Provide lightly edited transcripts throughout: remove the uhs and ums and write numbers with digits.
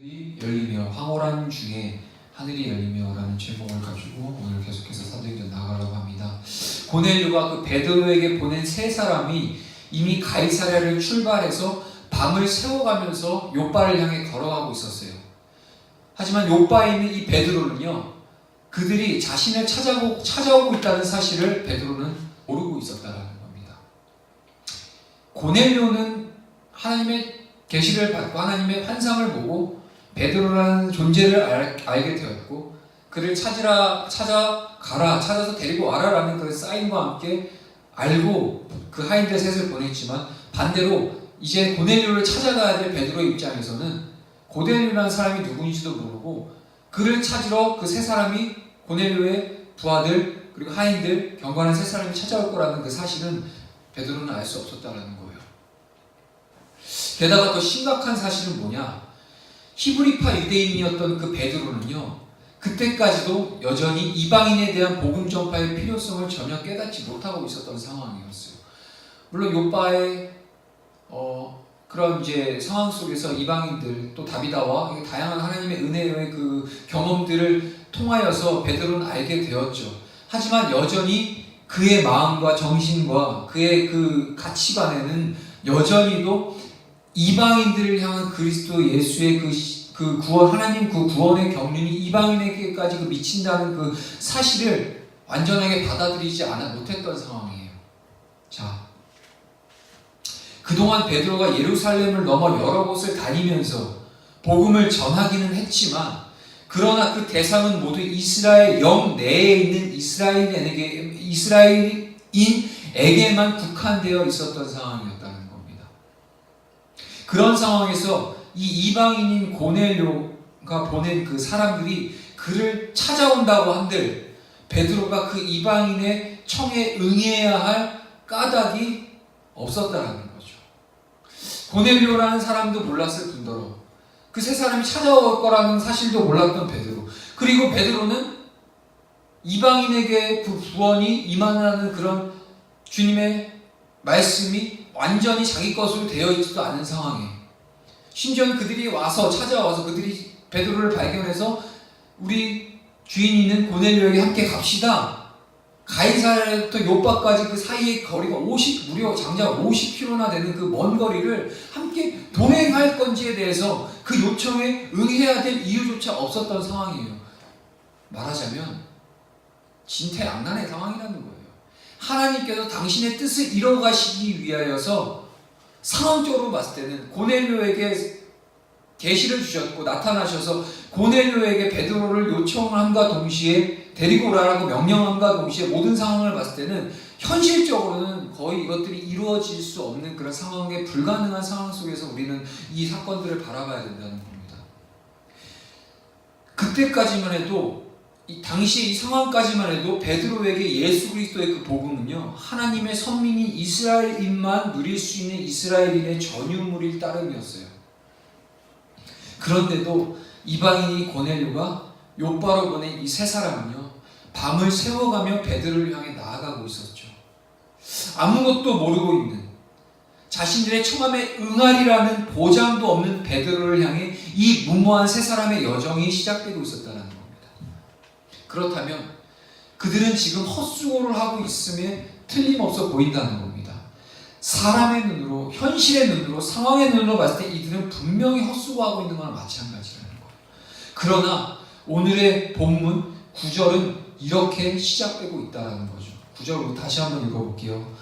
하늘이 열리며 황홀한 중에 하늘이 열리며라는 제목을 가지고 오늘 계속해서 사도행전 나가려고 합니다. 고넬료가 그 베드로에게 보낸 세 사람이 이미 가이사랴를 출발해서 밤을 새워가면서 욥바를 향해 걸어가고 있었어요. 하지만 욥바에 있는 이 베드로는요, 그들이 자신을 찾아오고 있다는 사실을 베드로는 모르고 있었다는 겁니다. 고넬료는 하나님의 계시를 받고 하나님의 환상을 보고 베드로라는 존재를 알게 되었고, 그를 찾아서 데리고 와라라는 그 사인과 함께 알고 그 하인들 셋을 보냈지만, 반대로 이제 고넬료를 찾아가야 될 베드로의 입장에서는 고넬료라는 사람이 누구인지도 모르고, 그를 찾으러 그 세 사람이 고넬료의 부하들 그리고 하인들 경건한 세 사람이 찾아올 거라는 그 사실은 베드로는 알 수 없었다는 거예요. 게다가 더 심각한 사실은 뭐냐, 히브리파 유대인이었던 그 베드로는요, 그때까지도 여전히 이방인에 대한 복음 전파의 필요성을 전혀 깨닫지 못하고 있었던 상황이었어요. 물론 욥바의 그런 이제 상황 속에서 이방인들 또 다비다와 다양한 하나님의 은혜의 그 경험들을 통하여서 베드로는 알게 되었죠. 하지만 여전히 그의 마음과 정신과 그의 그 가치관에는 여전히도 이방인들을 향한 그리스도 예수의 그 구원, 하나님 그 구원의 경륜이 이방인에게까지 미친다는 그 사실을 완전하게 받아들이지 못했던 상황이에요. 자, 그동안 베드로가 예루살렘을 넘어 여러 곳을 다니면서 복음을 전하기는 했지만, 그러나 그 대상은 모두 이스라엘 영 내에 있는 이스라엘인에게만 국한되어 있었던 상황이었다는 겁니다. 그런 상황에서 이 이방인인 고넬료가 보낸 그 사람들이 그를 찾아온다고 한들 베드로가 그 이방인의 청에 응해야 할 까닭이 없었다라는 거죠. 고넬료라는 사람도 몰랐을 뿐더러 그 세 사람이 찾아올 거라는 사실도 몰랐던 베드로, 그리고 베드로는 이방인에게 그 구원이 임하는 그런 주님의 말씀이 완전히 자기 것으로 되어 있지도 않은 상황에, 심지어는 그들이 찾아와서 그들이 베드로를 발견해서 우리 주인이 있는 고넬료에게 함께 갑시다. 가이사랴부터 욥바까지 그 사이의 거리가 무려 장작 50km나 되는 그 먼 거리를 함께 동행할 건지에 대해서 그 요청에 응해야 될 이유조차 없었던 상황이에요. 말하자면 진퇴양난의 상황이라는 거예요. 하나님께서 당신의 뜻을 이뤄가시기 위하여서 상황적으로 봤을 때는 고넬료에게 계시를 주셨고 나타나셔서 고넬료에게 베드로를 요청함과 동시에 데리고 오라라고 명령함과 동시에 모든 상황을 봤을 때는 현실적으로는 거의 이것들이 이루어질 수 없는 그런 상황에 불가능한 상황 속에서 우리는 이 사건들을 바라봐야 된다는 겁니다. 그때까지만 해도 당시 이 상황까지만 해도 베드로에게 예수 그리스도의 그 복음은요, 하나님의 선민인 이스라엘인만 누릴 수 있는 이스라엘인의 전유물일 따름이었어요. 그런데도 이방인이 고넬료가 욥바로 보낸 이 세 사람은요, 밤을 새워가며 베드로를 향해 나아가고 있었죠. 아무것도 모르고 있는, 자신들의 청함에 응하리라는 보장도 없는 베드로를 향해 이 무모한 세 사람의 여정이 시작되고 있었다는 겁니다. 그렇다면 그들은 지금 헛수고를 하고 있음에 틀림없어 보인다는 겁니다. 사람의 눈으로, 현실의 눈으로, 상황의 눈으로 봤을 때 이들은 분명히 헛수고하고 있는 거나 마찬가지라는 거예요. 그러나 오늘의 본문 9절은 이렇게 시작되고 있다는 거죠. 9절로 다시 한번 읽어볼게요.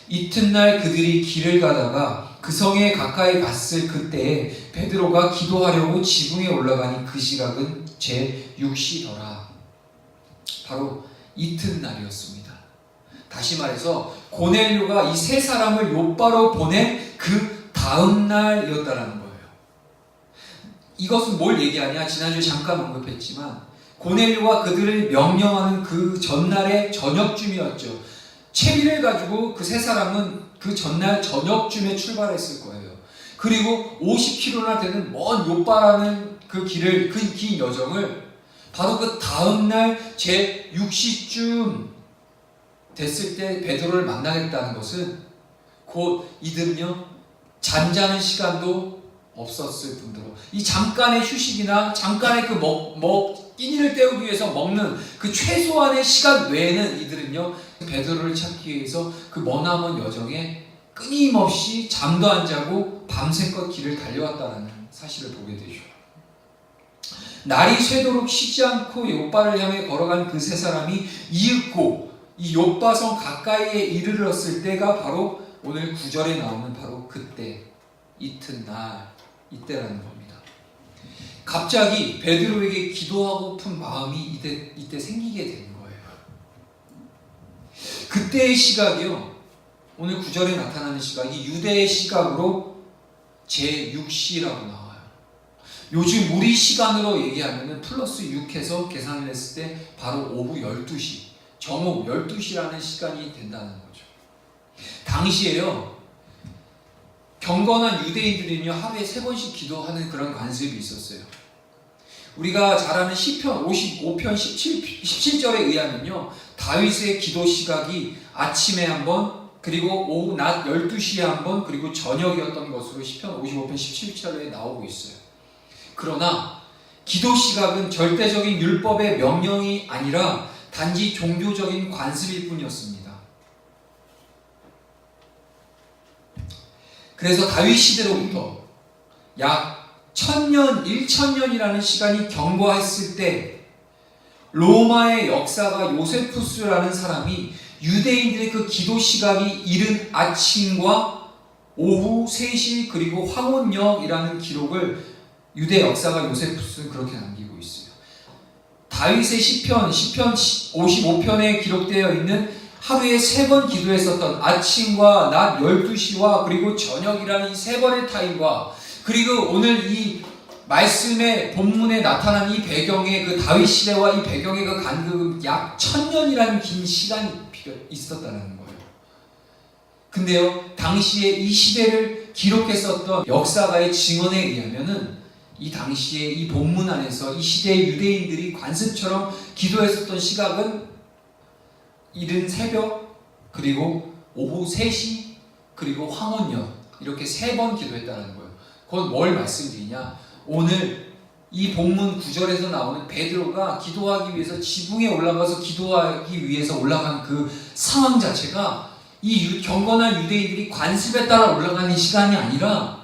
이튿날 그들이 길을 가다가 그 성에 가까이 갔을 그때에 베드로가 기도하려고 지붕에 올라가니 그 시각은 제6시더라. 바로 이튿날이었습니다. 다시 말해서 고넬료가 이 세 사람을 욥바로 보낸 그 다음 날이었다라는 거예요. 이것은 뭘 얘기하냐? 지난주에 잠깐 언급했지만 고넬료가 그들을 명령하는 그 전날의 저녁쯤이었죠. 채비를 가지고 그 세 사람은 그 전날 저녁쯤에 출발했을 거예요. 그리고 50km나 되는 먼 욥바라는 그 길을, 그 긴 여정을 바로 그 다음날 제6시쯤 됐을 때 베드로를 만나겠다는 것은 곧 이들은요, 잠자는 시간도 없었을 뿐더러 이 잠깐의 휴식이나 잠깐의 그 끼니를 때우기 위해서 먹는 그 최소한의 시간 외에는 이들은요 베드로를 찾기 위해서 그 머나먼 여정에 끊임없이 잠도 안 자고 밤새껏 길을 달려왔다는 사실을 보게 되죠. 날이 새도록 쉬지 않고 욥바를 향해 걸어간 그 세 사람이 이윽고 이 욥바성 가까이에 이르렀을 때가 바로 오늘 9절에 나오는 바로 그때, 이튿날, 이때라는 겁니다. 갑자기 베드로에게 기도하고픈 마음이 이때 생기게 된 거예요. 그때의 시각이요, 오늘 9절에 나타나는 시각이 유대의 시각으로 제6시라고 나와요. 요즘 우리 시간으로 얘기하면 플러스 6해서 계산을 했을 때 바로 오후 12시, 정오 12시라는 시간이 된다는 거죠. 당시에요, 경건한 유대인들은요 하루에 3번씩 기도하는 그런 관습이 있었어요. 우리가 잘 아는 시편 55편 17절에 의하면요 다윗의 기도 시각이 아침에 한 번, 그리고 오후 낮 12시에 한 번, 그리고 저녁이었던 것으로 시편 55편 17절에 나오고 있어요. 그러나 기도 시각은 절대적인 율법의 명령이 아니라 단지 종교적인 관습일 뿐이었습니다. 그래서 다윗 시대로부터 약 1000년, 1000년이라는 시간이 경과했을 때 로마의 역사가 요세푸스라는 사람이 유대인들의 그 기도 시각이 이른 아침과 오후 3시 그리고 황혼역이라는 기록을 유대 역사가 요세푸스는 그렇게 남기고 있어요. 다윗의 시편 55편에 기록되어 있는 하루에 3번 기도했었던 아침과 낮 12시와 그리고 저녁이라는 이 3번의 타임과 그리고 오늘 이 말씀의 본문에 나타난 이 배경의 그 다윗 시대와 이 배경의 그 간극은 약 1000년이라는 긴 시간이 있었다는 거예요. 근데요, 당시에 이 시대를 기록했었던 역사가의 증언에 의하면은 이 당시에 이 본문 안에서 이 시대의 유대인들이 관습처럼 기도했었던 시각은 이른 새벽, 그리고 오후 3시, 그리고 황혼역 이렇게 3번 기도했다는 거예요. 그건 뭘 말씀드리냐? 오늘 이 본문 9절에서 나오는 베드로가 기도하기 위해서 지붕에 올라가서 기도하기 위해서 올라간 그 상황 자체가 이 경건한 유대인들이 관습에 따라 올라가는 시간이 아니라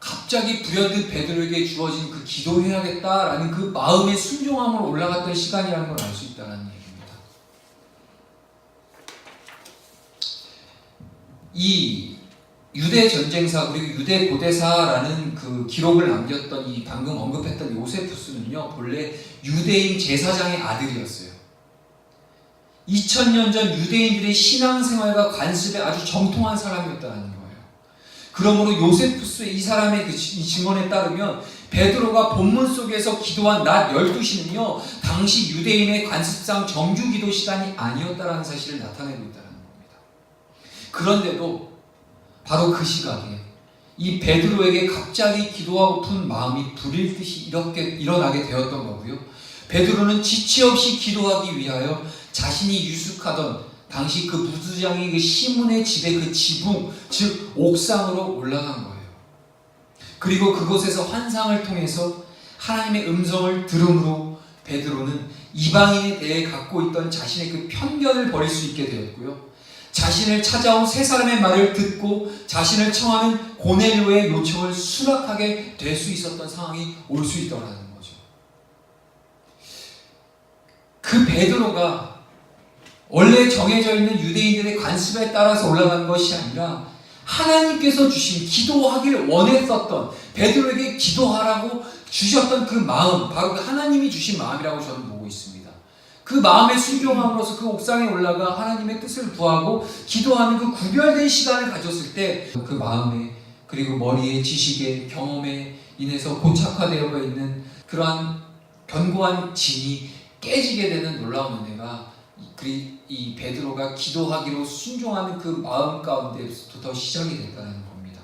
갑자기 불현듯 베드로에게 주어진 그 기도해야겠다라는 그 마음의 순종함으로 올라갔던 시간이라는 걸 알 수 있다는 얘기입니다. 이 유대 전쟁사 그리고 유대 고대사라는 그 기록을 남겼던 이 방금 언급했던 요세푸스는요 본래 유대인 제사장의 아들이었어요. 2000년 전 유대인들의 신앙생활과 관습에 아주 정통한 사람이었다는 거예요. 그러므로 요세푸스 이 사람의 그 증언에 따르면 베드로가 본문 속에서 기도한 낮 12시는요 당시 유대인의 관습상 정규기도 시간이 아니었다는 사실을 나타내고 있다는 겁니다. 그런데도 바로 그 시각에 이 베드로에게 갑자기 기도하고픈 마음이 불일 듯이 이렇게 일어나게 되었던 거고요. 베드로는 지체 없이 기도하기 위하여 자신이 유숙하던 당시 그 부두장의 그 시몬의 집의 그 지붕, 즉 옥상으로 올라간 거예요. 그리고 그곳에서 환상을 통해서 하나님의 음성을 들음으로 베드로는 이방인에 대해 갖고 있던 자신의 그 편견을 버릴 수 있게 되었고요. 자신을 찾아온 세 사람의 말을 듣고 자신을 청하는 고넬료의 요청을 수락하게 될 수 있었던 상황이 올 수 있더라는 거죠. 그 베드로가 원래 정해져 있는 유대인들의 관습에 따라서 올라간 것이 아니라 하나님께서 주신 기도하길 원했었던 베드로에게 기도하라고 주셨던 그 마음, 바로 그 하나님이 주신 마음이라고 저는 보고 있습니다. 그 마음의 순종함으로써 그 옥상에 올라가 하나님의 뜻을 구하고 기도하는 그 구별된 시간을 가졌을 때 그 마음에 그리고 머리에 지식에 경험에 인해서 고착화되어 있는 그러한 견고한 진이 깨지게 되는 놀라운 은혜가 이 베드로가 기도하기로 순종하는 그 마음 가운데서부터 시작이 됐다는 겁니다.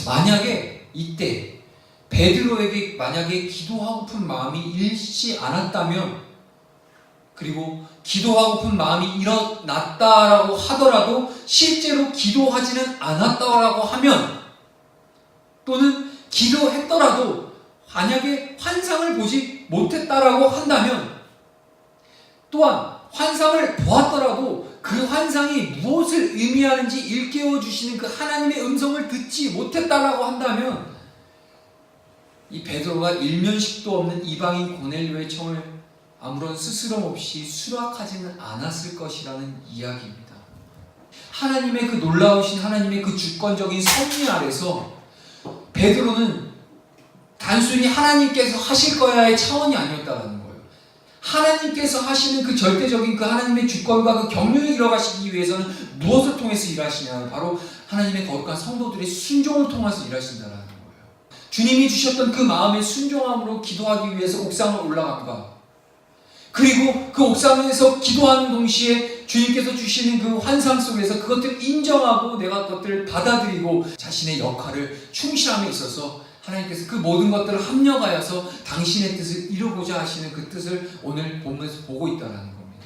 만약에 이때 베드로에게 만약에 기도하고픈 마음이 일지 않았다면, 그리고 기도하고픈 마음이 일어났다라고 하더라도 실제로 기도하지는 않았다라고 하면 또는 기도했더라도 만약에 환상을 보지 못했다라고 한다면, 또한 환상을 보았더라도 그 환상이 무엇을 의미하는지 일깨워 주시는 그 하나님의 음성을 듣지 못했다라고 한다면, 이 베드로가 일면식도 없는 이방인 고넬료의 청을 아무런 스스럼 없이 수락하지는 않았을 것이라는 이야기입니다. 하나님의 그 놀라우신 하나님의 그 주권적인 섭리 아래서 베드로는 단순히 하나님께서 하실 거야의 차원이 아니었다라는 거예요. 하나님께서 하시는 그 절대적인 그 하나님의 주권과 그 경륜을 이뤄가시기 위해서는 무엇을 통해서 일하시냐? 바로 하나님의 거룩한 성도들의 순종을 통해서 일하신다라는 거예요. 주님이 주셨던 그 마음의 순종함으로 기도하기 위해서 옥상을 올라간다. 그리고 그 옥상에서 기도하는 동시에 주님께서 주시는 그 환상 속에서 그것들을 인정하고 내가 그것들을 받아들이고 자신의 역할을 충실함에 있어서 하나님께서 그 모든 것들을 합력하여서 당신의 뜻을 이루고자 하시는 그 뜻을 오늘 본문에서 보고 있다는 겁니다.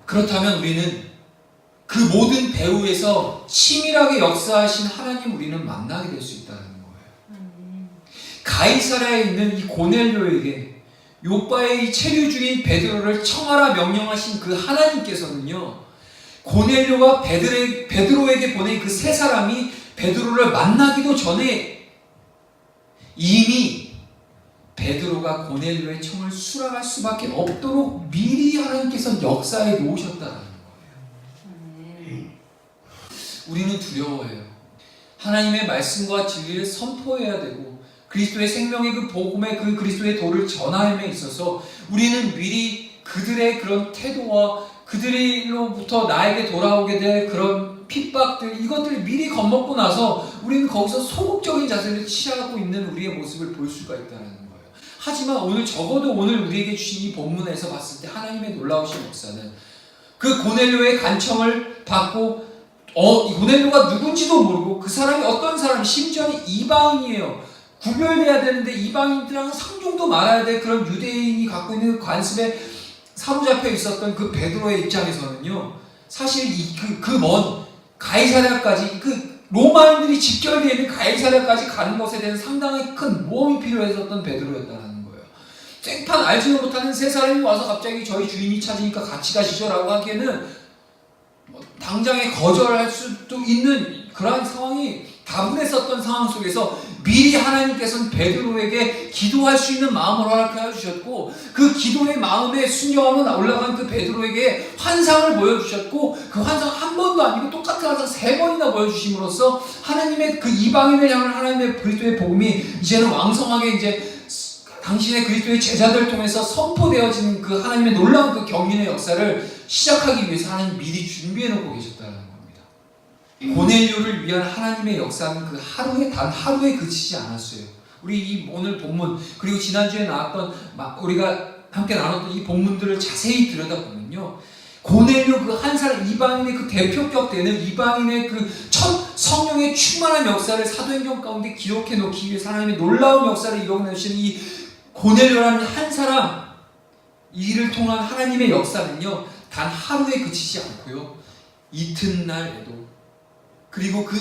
그렇다면 우리는 그 모든 배후에서 치밀하게 역사하신 하나님 우리는 만나게 될 수 있다는 거예요. 가이사랴에 있는 이 고넬료에게 욥바의 이 체류 중인 베드로를 청하라 명령하신 그 하나님께서는요, 고넬료가 베드로에게 보낸 그 세 사람이 베드로를 만나기도 전에 이미 베드로가 고넬료의 청을 수락할 수밖에 없도록 미리 하나님께서 역사해 놓으셨다는 거예요. 우리는 두려워해요. 하나님의 말씀과 진리를 선포해야 되고 그리스도의 생명의 그 복음의 그 그리스도의 도를 전함에 있어서 우리는 미리 그들의 그런 태도와 그들로부터 나에게 돌아오게 될 그런 핍박들, 이것들을 미리 겁먹고 나서 우리는 거기서 소극적인 자세를 취하고 있는 우리의 모습을 볼 수가 있다는 거예요. 하지만 오늘 적어도 오늘 우리에게 주신 이 본문에서 봤을 때 하나님의 놀라우신 역사는 그 고넬료의 간청을 받고 이 고넬료가 누군지도 모르고 그 사람이 어떤 사람이 심지어는 이방인이에요. 구별돼야 되는데 이방인들랑 상종도 말아야 될 그런 유대인이 갖고 있는 관습에 사로잡혀 있었던 그 베드로의 입장에서는요, 사실 그 먼 가이사랴까지 그 로마인들이 집결되어 있는 가이사랴까지 가는 것에 대한 상당히 큰 모험이 필요했었던 베드로였다는 거예요. 생판 알지도 못하는 세 사람이 와서 갑자기 저희 주인이 찾으니까 같이 가시죠라고 하기에는 당장에 거절할 수도 있는 그러한 상황이 다분했었던 상황 속에서 미리 하나님께서는 베드로에게 기도할 수 있는 마음을 허락해 주셨고, 그 기도의 마음에 순종하며 올라간 그 베드로에게 환상을 보여주셨고, 그 환상 한 번도 아니고 똑같은 환상 세 번이나 보여주심으로써 하나님의 그 이방인을 향한 하나님의 그리스도의 복음이 이제는 왕성하게 이제 당신의 그리스도의 제자들을 통해서 선포되어지는 그 하나님의 놀라운 그 경륜의 역사를 시작하기 위해서 하나님 미리 준비해 놓고 계셨다는 겁니다. 고넬료를 위한 하나님의 역사는 그 하루에 단 하루에 그치지 않았어요. 우리 이 오늘 본문 그리고 지난주에 나왔던 우리가 함께 나눴던 이 본문들을 자세히 들여다보면요, 고넬료 그 한 사람 이방인의 그 대표격 되는 이방인의 그 첫 성령의 충만한 역사를 사도행전 가운데 기록해 놓기 위해서 하나님의 놀라운 역사를 이뤄내시는 이 고넬료라는 한 사람, 이를 통한 하나님의 역사는요, 단 하루에 그치지 않고요, 이튿날에도, 그리고 그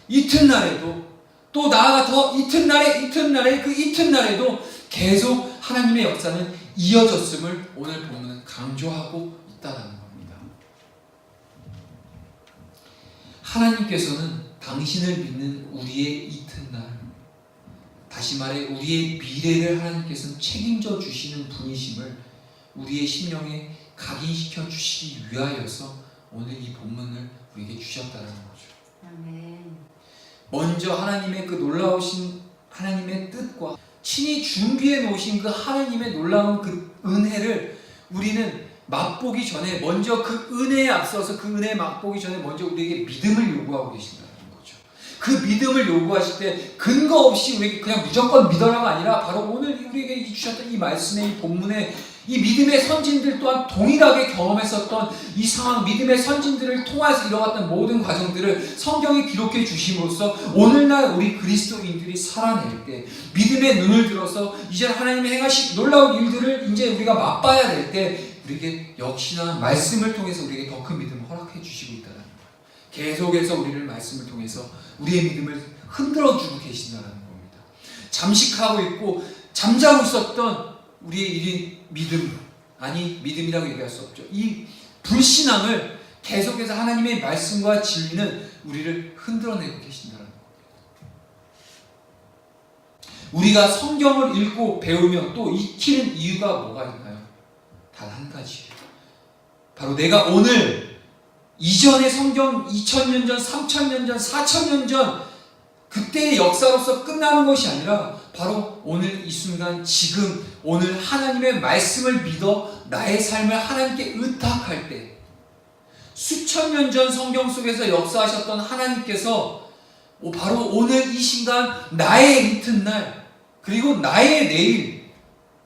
이튿날에도, 또 나아가 더 이튿날에 그 이튿날에도 계속 하나님의 역사는 이어졌음을 오늘 본문은 강조하고 있다는 겁니다. 하나님께서는 당신을 믿는 우리의 이튿날, 다시 말해 우리의 미래를 하나님께서는 책임져 주시는 분이심을 우리의 심령에 각인시켜 주시기 위하여서 오늘 이 본문을 우리에게 주셨다는 거죠. 아멘. 먼저 하나님의 그 놀라우신 하나님의 뜻과 친히 준비해 놓으신 그 하나님의 놀라운 그 은혜를 우리는 맛보기 전에, 먼저 그 은혜에 앞서서 그 은혜에 맛보기 전에 먼저 우리에게 믿음을 요구하고 계신다는 거죠. 그 믿음을 요구하실 때 근거 없이 우리에게 그냥 무조건 믿어라가 아니라 바로 오늘 우리에게 주셨던 이 말씀의 이 본문에 이 믿음의 선진들 또한 동일하게 경험했었던 이 상황, 믿음의 선진들을 통해서 이뤄갔던 모든 과정들을 성경에 기록해 주심으로써 오늘날 우리 그리스도인들이 살아낼 때 믿음의 눈을 들어서 이제 하나님의 행하신 놀라운 일들을 이제 우리가 맛봐야 될 때 우리에게 역시나 말씀을 통해서 우리에게 더 큰 믿음을 허락해 주시고 있다는 거예요. 계속해서 우리를 말씀을 통해서 우리의 믿음을 흔들어주고 계신다는 겁니다. 잠식하고 있고 잠자고 있었던 우리의 이 믿음, 아니 믿음이라고 얘기할 수 없죠. 이 불신앙을 계속해서 하나님의 말씀과 진리는 우리를 흔들어내고 계신다는 겁니다. 우리가 성경을 읽고 배우며 또 익히는 이유가 뭐가 있나요? 단 한 가지예요. 바로 내가 오늘 이전의 성경 2000년 전, 3000년 전, 4000년 전 그때의 역사로서 끝나는 것이 아니라 바로 오늘 이 순간 지금 오늘 하나님의 말씀을 믿어 나의 삶을 하나님께 의탁할 때 수천 년 전 성경 속에서 역사하셨던 하나님께서 바로 오늘 이 순간 나의 이튿날 그리고 나의 내일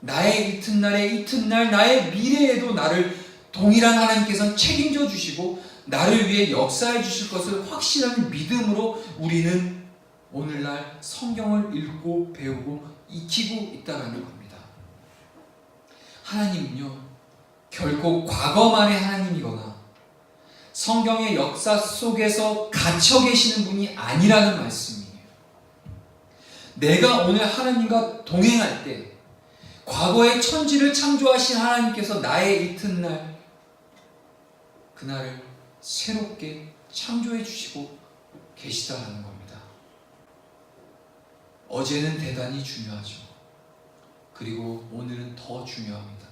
나의 이튿날의 이튿날 나의 미래에도 나를 동일한 하나님께서는 책임져 주시고 나를 위해 역사해 주실 것을 확신하는 믿음으로 우리는 오늘날 성경을 읽고 배우고 익히고 있다는 겁니다. 하나님은요 결코 과거만의 하나님이거나 성경의 역사 속에서 갇혀 계시는 분이 아니라는 말씀이에요. 내가 오늘 하나님과 동행할 때 과거의 천지를 창조하신 하나님께서 나의 이튿날 그날을 새롭게 창조해 주시고 계시다는 겁니다. 어제는 대단히 중요하죠. 그리고 오늘은 더 중요합니다.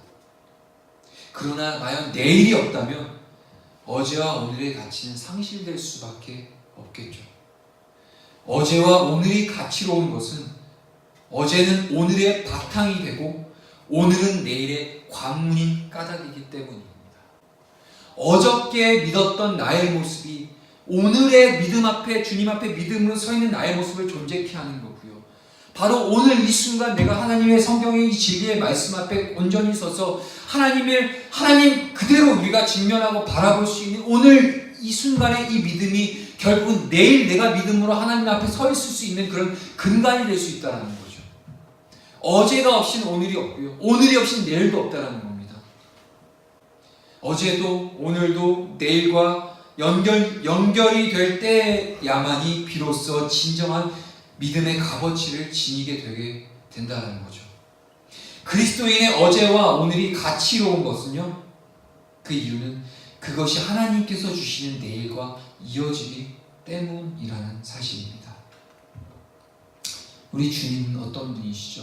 그러나 과연 내일이 없다면 어제와 오늘의 가치는 상실될 수밖에 없겠죠. 어제와 오늘이 가치로운 것은 어제는 오늘의 바탕이 되고 오늘은 내일의 관문인 까닭이기 때문입니다. 어저께 믿었던 나의 모습이 오늘의 믿음 앞에 주님 앞에 믿음으로 서 있는 나의 모습을 존재케 하는 거고요. 바로 오늘 이 순간 내가 하나님의 성경의 이 진리의 말씀 앞에 온전히 서서 하나님 그대로 우리가 직면하고 바라볼 수 있는 오늘 이 순간의 이 믿음이 결국은 내일 내가 믿음으로 하나님 앞에 서 있을 수 있는 그런 근간이 될 수 있다는 거죠. 어제가 없이는 오늘이 없고요. 오늘이 없이는 내일도 없다는 겁니다. 어제도 오늘도 내일과 연결이 될 때야만이 비로소 진정한 믿음의 값어치를 지니게 되게 된다는 거죠. 그리스도인의 어제와 오늘이 가치로운 것은요, 그 이유는 그것이 하나님께서 주시는 내일과 이어지기 때문이라는 사실입니다. 우리 주님은 어떤 분이시죠?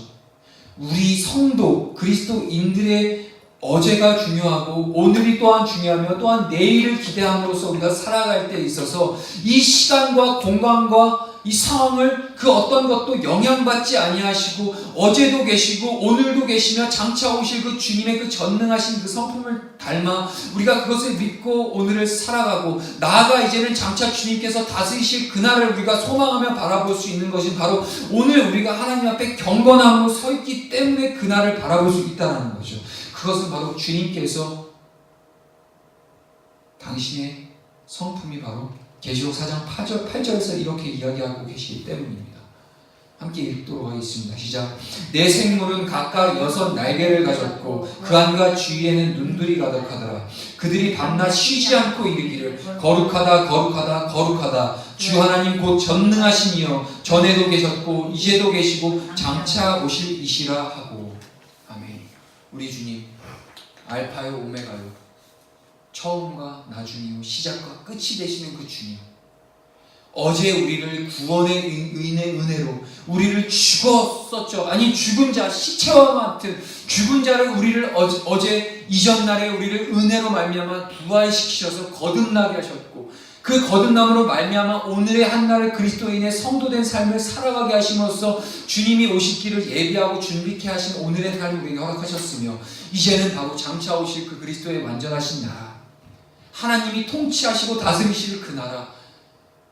우리 성도 그리스도인들의 어제가 중요하고 오늘이 또한 중요하며 또한 내일을 기대함으로써 우리가 살아갈 때 있어서 이 시간과 공간과 이 상황을 그 어떤 것도 영향받지 아니하시고 어제도 계시고 오늘도 계시며 장차 오실 그 주님의 그 전능하신 그 성품을 닮아 우리가 그것을 믿고 오늘을 살아가고 나아가 이제는 장차 주님께서 다스리실 그날을 우리가 소망하며 바라볼 수 있는 것이 바로 오늘 우리가 하나님 앞에 경건함으로 서 있기 때문에 그날을 바라볼 수 있다는 거죠. 그것은 바로 주님께서 당신의 성품이 바로 계시록 4장 8절에서 이렇게 이야기하고 계시기 때문입니다. 함께 읽도록 하겠습니다. 시작. 내 생물은 각각 6 날개를 가졌고 그 안과 주위에는 눈들이 가득하더라. 그들이 밤낮 쉬지 않고 이르기를 거룩하다 거룩하다 거룩하다 주 하나님 곧 전능하신 이여 전에도 계셨고 이제도 계시고 장차 오실 이시라 하고. 아멘. 우리 주님 알파요 오메가요 처음과 나중이요 시작과 끝이 되시는 그 주님, 어제 우리를 구원의 은혜로 우리를 죽었었죠. 아니 죽은 자 시체와 같은 죽은 자를 우리를 어제 이전 날에 우리를 은혜로 말미암아 부활시키셔서 거듭나게 하셨고 그 거듭남으로 말미암아 오늘의 한날을 그리스도인의 성도된 삶을 살아가게 하심으로써 주님이 오실 길을 예비하고 준비케 하신 오늘의 삶을 우리에게 허락하셨으며 이제는 바로 장차 오실 그 그리스도의 완전하신 나라 하나님이 통치하시고 다스리실 그 나라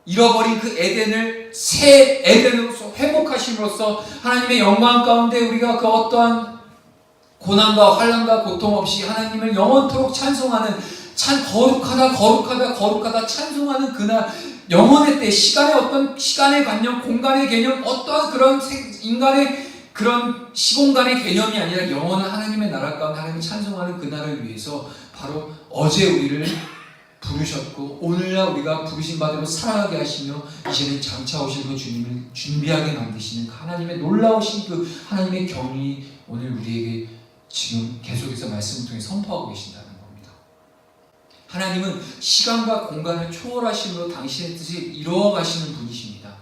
잃어버린 그 에덴을 새 에덴으로서 회복하심으로써 하나님의 영광 가운데 우리가 그 어떠한 고난과 환난과 고통 없이 하나님을 영원토록 찬송하는 거룩하다 거룩하다 거룩하다 찬송하는 그날 영원의 때 시간의 어떤 시간의 관념 공간의 개념 어떠한 그런 인간의 그런 시공간의 개념이 아니라 영원한 하나님의 나라 가운데 하나님을 찬송하는 그날을 위해서 바로 어제 우리를 부르셨고 오늘날 우리가 부르신 바대로 살아가게 하시며 이제는 장차 오실 그 주님을 준비하게 만드시는 하나님의 놀라우신 그 하나님의 경륜이 오늘 우리에게 지금 계속해서 말씀을 통해 선포하고 계신다는 겁니다. 하나님은 시간과 공간을 초월하심으로 당신의 뜻을 이루어 가시는 분이십니다.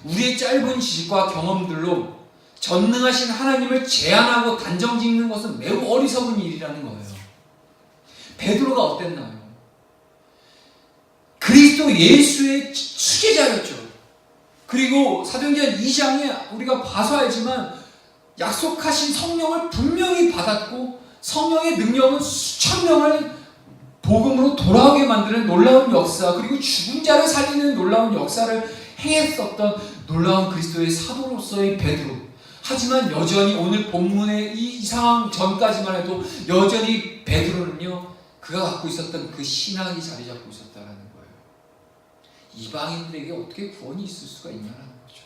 우리의 짧은 지식과 경험들로 전능하신 하나님을 제한하고 단정짓는 것은 매우 어리석은 일이라는 거예요. 베드로가 어땠나요? 그리스도 예수의 수제자였죠. 그리고 사도행전 2장에 우리가 봐서 알지만 약속하신 성령을 분명히 받았고 성령의 능력은 수천 명을 복음으로 돌아오게 만드는 놀라운 역사, 그리고 죽은 자를 살리는 놀라운 역사를 행했었던 놀라운 그리스도의 사도로서의 베드로. 하지만 여전히 오늘 본문의 이 상황 전까지만 해도 여전히 베드로는요, 그가 갖고 있었던 그 신앙이 자리 잡고 있었다는 거예요. 이방인들에게 어떻게 구원이 있을 수가 있냐는 거죠.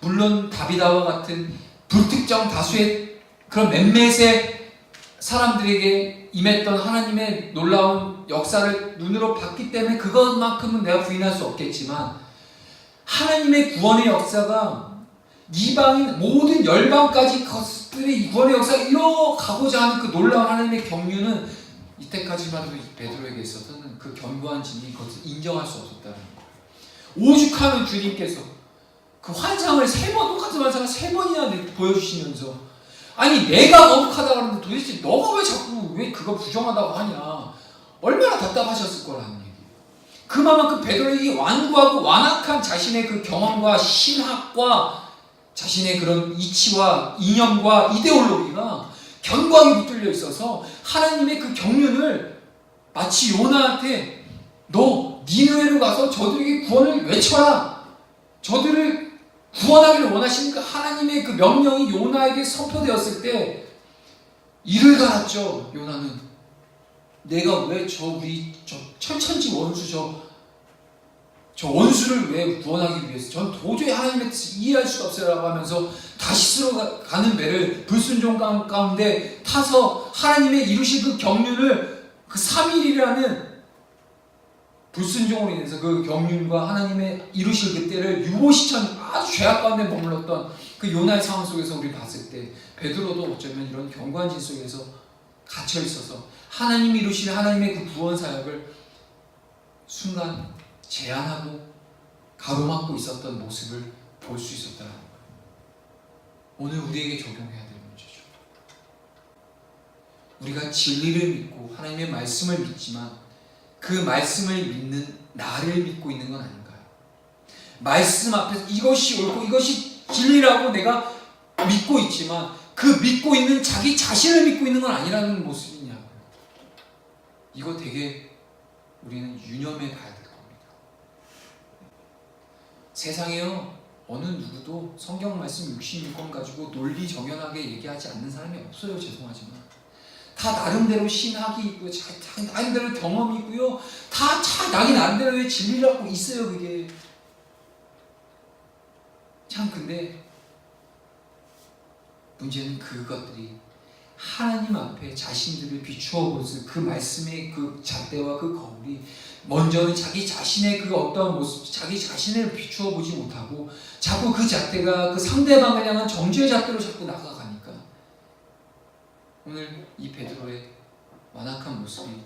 물론 다비다와 같은 불특정 다수의 그런 몇몇의 사람들에게 임했던 하나님의 놀라운 역사를 눈으로 봤기 때문에 그것만큼은 내가 부인할 수 없겠지만, 하나님의 구원의 역사가 이방인 모든 열방까지 것들의 구원의 역사가 이어가고자 하는 그 놀라운 하나님의 경륜은 이때까지만 해도 베드로에게 있어서는 그 견고한 진리, 그것을 인정할 수 없었다는 거예요. 오죽하면 주님께서 그 환상을 똑같은 환상을 3번이나 보여주시면서, 아니 내가 거룩하다고 하는데 도대체 너가 왜 자꾸 왜 그거 부정하다고 하냐, 얼마나 답답하셨을 거라는 얘기예요. 그만큼 베드로에게 완고하고 완악한 자신의 그 경험과 신학과 자신의 그런 이치와 이념과 이데올로기가 견고하게 붙들려 있어서 하나님의 그 경륜을 마치 요나한테 너 니느웨로 가서 저들에게 구원을 외쳐라, 저들을 구원하기를 원하시는 그 하나님의 그 명령이 요나에게 선포되었을 때 이를 갈았죠. 요나는 내가 왜 우리 철천지 원수 저 원수를 왜 구원하기 위해서, 전 도저히 하나님의 뜻을 이해할 수가 없어라고 하면서 다시스로 가는 배를 불순종 가운데 타서 하나님의 이루신 그 경륜을, 그 3일이라는 불순종으로 인해서 그 경륜과 하나님의 이루실 그때를 유보시천 아주 죄악 가운데 머물렀던 그 요나의 상황 속에서 우리 봤을 때 베드로도 어쩌면 이런 견고한 진 속에서 갇혀 있어서 하나님이 이루실 하나님의 그 구원 사역을 순간 제한하고 가로막고 있었던 모습을 볼 수 있었다는 거예요. 오늘 우리에게 적용해야 될 문제죠. 우리가 진리를 믿고 하나님의 말씀을 믿지만 그 말씀을 믿는 나를 믿고 있는 건 아닌가요? 말씀 앞에서 이것이 옳고 이것이 진리라고 내가 믿고 있지만 그 믿고 있는 자기 자신을 믿고 있는 건 아니라는 모습이냐고요. 이거 되게 우리는 유념해 봐야 될 겁니다. 세상에요, 어느 누구도 성경 말씀 66권 가지고 논리 정연하게 얘기하지 않는 사람이 없어요. 죄송하지만 다 나름대로 신학이 있고요, 다 나름대로 경험이 있고요, 다 자기 나름대로의 진리라고 있어요. 그게 참, 근데 문제는 그것들이 하나님 앞에 자신들을 비추어 보는 그 말씀의 그 잣대와 그 거울이 먼저는 자기 자신의 그 어떠한 모습, 자기 자신을 비추어 보지 못하고 자꾸 그 잣대가 그 상대방을 향한 정죄의 잣대로 자꾸 나가가니까 오늘 이 베드로의 완악한 모습이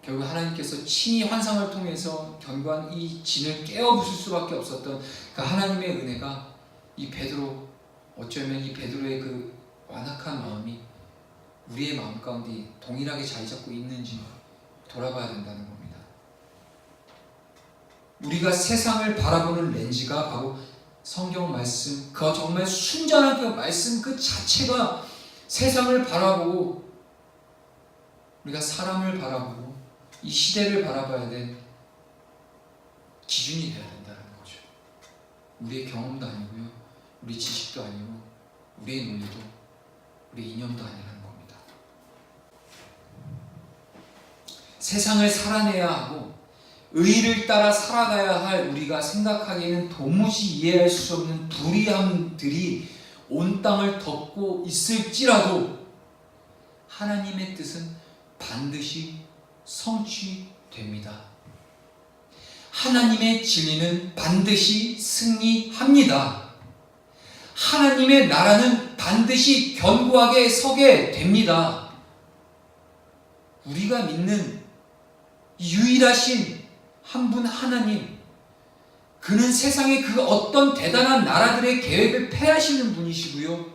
결국 하나님께서 친히 환상을 통해서 견고한 이 진을 깨어 부술 수밖에 없었던 그 하나님의 은혜가 이 베드로, 어쩌면 이 베드로의 그 완악한 마음이 우리의 마음 가운데 동일하게 자리 잡고 있는지 돌아봐야 된다는 겁니다. 우리가 세상을 바라보는 렌즈가 바로 성경 말씀, 그 정말 순전한 그 말씀 그 자체가 세상을 바라보고 우리가 사람을 바라보고 이 시대를 바라봐야 될 기준이 되어야 된다는 거죠. 우리의 경험도 아니고요, 우리 지식도 아니고 우리의 논리도 우리의 이념도 아니라는 겁니다. 세상을 살아내야 하고 의를 따라 살아가야 할 우리가 생각하기에는 도무지 이해할 수 없는 불의함들이 온 땅을 덮고 있을지라도 하나님의 뜻은 반드시 성취되어야 됩니다. 하나님의 진리는 반드시 승리합니다. 하나님의 나라는 반드시 견고하게 서게 됩니다. 우리가 믿는 유일하신 한 분 하나님, 그는 세상의 그 어떤 대단한 나라들의 계획을 폐하시는 분이시고요,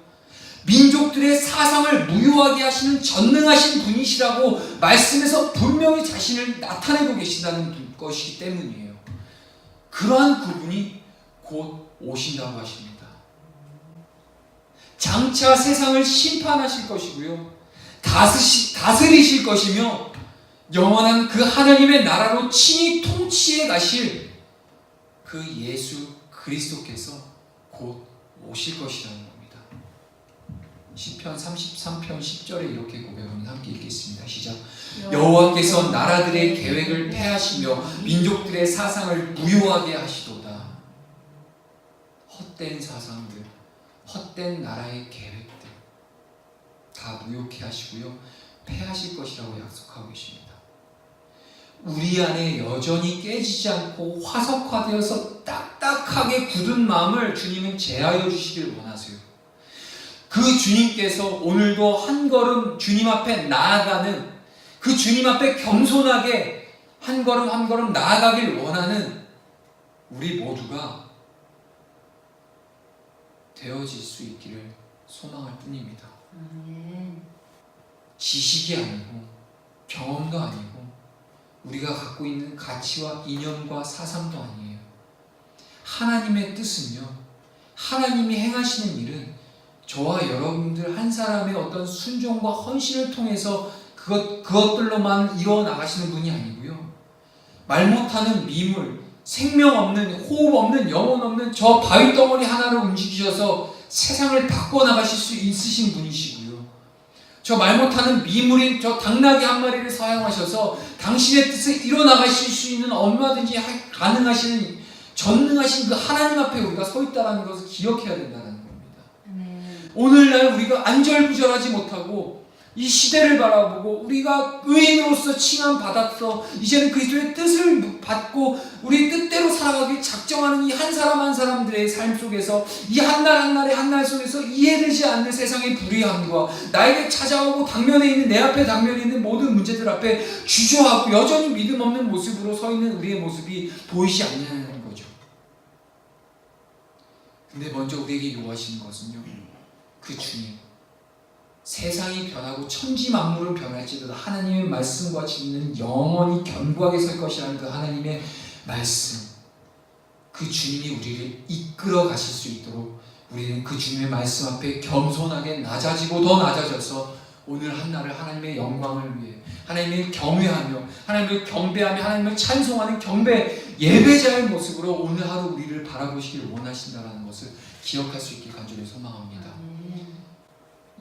민족들의 사상을 무효하게 하시는 전능하신 분이시라고 말씀에서 분명히 자신을 나타내고 계신다는 것이기 때문이에요. 그러한 그분이 곧 오신다고 하십니다. 장차 세상을 심판하실 것이고요, 다스리실 것이며 영원한 그 하나님의 나라로 친히 통치해 가실 그 예수 그리스도께서 곧 오실 것이라는 겁니다. 시편 33편 10절에 이렇게 고백합니다. 함께 읽겠습니다. 시작. 여호와께서 나라들의 계획을 폐하시며 민족들의 사상을 무효하게 하시도다. 헛된 사상들, 헛된 나라의 계획들 다 무효케 하시고요, 폐하실 것이라고 약속하고 계십니다. 우리 안에 여전히 깨지지 않고 화석화되어서 딱딱하게 굳은 마음을 주님은 제하여 주시길 원하세요. 그 주님께서 오늘도 한 걸음 주님 앞에 나아가는, 그 주님 앞에 겸손하게 한 걸음 한 걸음 나아가길 원하는 우리 모두가 되어질 수 있기를 소망할 뿐입니다. 지식이 아니고 경험도 아니고 우리가 갖고 있는 가치와 이념과 사상도 아니에요. 하나님의 뜻은요, 하나님이 행하시는 일은 저와 여러분들 한 사람의 어떤 순종과 헌신을 통해서 그것들로만 이뤄나가시는 분이 아니고요, 말 못하는 미물, 생명 없는, 호흡 없는, 영혼 없는 저 바위덩어리 하나를 움직이셔서 세상을 바꿔나가실 수 있으신 분이시고요, 저 말 못하는 미물인 저 당나귀 한 마리를 사용하셔서 당신의 뜻을 이뤄나가실 수 있는 얼마든지 가능하시는 전능하신 그 하나님 앞에 우리가 서 있다는 것을 기억해야 된다는 겁니다. 오늘날 우리가 안절부절하지 못하고 이 시대를 바라보고 우리가 의인으로서 칭함받았어, 이제는 그리스도의 뜻을 받고 우리 뜻대로 살아가길 작정하는 이 한 사람 한 사람들의 삶 속에서, 이 한 날 한 날의 한 날 속에서 이해되지 않는 세상의 불의함과 나에게 찾아오고 당면에 있는, 내 앞에 당면에 있는 모든 문제들 앞에 주저하고 여전히 믿음 없는 모습으로 서 있는 우리의 모습이 보이지 않냐는 거죠. 근데 먼저 우리에게 요구하시는 것은요, 그 주님, 세상이 변하고 천지 만물은 변할지라도 하나님의 말씀과 진리는 영원히 견고하게 설 것이라는 그 하나님의 말씀, 그 주님이 우리를 이끌어 가실 수 있도록 우리는 그 주님의 말씀 앞에 겸손하게 낮아지고 더 낮아져서 오늘 한날을 하나님의 영광을 위해, 하나님을 경외하며 하나님을 경배하며 하나님을 찬송하는 경배 예배자의 모습으로 오늘 하루 우리를 바라보시길 원하신다는 것을 기억할 수 있길 간절히 소망합니다.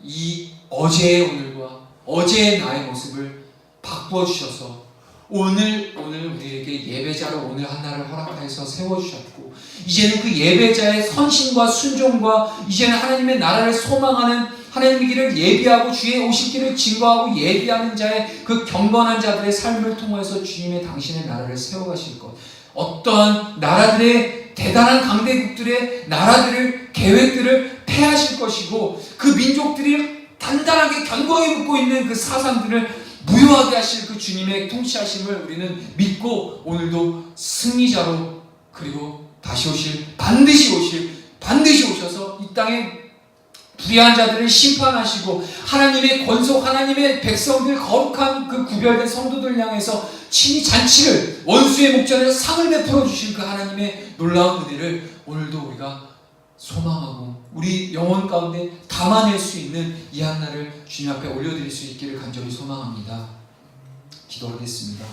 이 어제의 오늘과 어제의 나의 모습을 바꾸어 주셔서 오늘 우리에게 예배자로 오늘 한날을 허락하여서 세워주셨고, 이제는 그 예배자의 선신과 순종과 이제는 하나님의 나라를 소망하는, 하나님의 길을 예비하고 주의 오실 길을 증거하고 예비하는 자의 그 경건한 자들의 삶을 통해서 주님의 당신의 나라를 세워가실 것, 어떠한 나라들의 대단한 강대국들의 나라들을, 계획들을 폐하실 것이고, 그 민족들이 단단하게 견고하게 붙고 있는 그 사상들을 무효하게 하실 그 주님의 통치하심을 우리는 믿고 오늘도 승리자로, 그리고 다시 오실, 반드시 오셔서 이 땅에 불의한 자들을 심판하시고 하나님의 권속, 하나님의 백성들, 거룩한 그 구별된 성도들 향해서 친히 잔치를, 원수의 목전에서 상을 베풀어 주실 그 하나님의 놀라운 은혜를 오늘도 우리가 소망하고 우리 영혼 가운데 담아낼 수 있는 이 한날을 주님 앞에 올려드릴 수 있기를 간절히 소망합니다. 기도하겠습니다.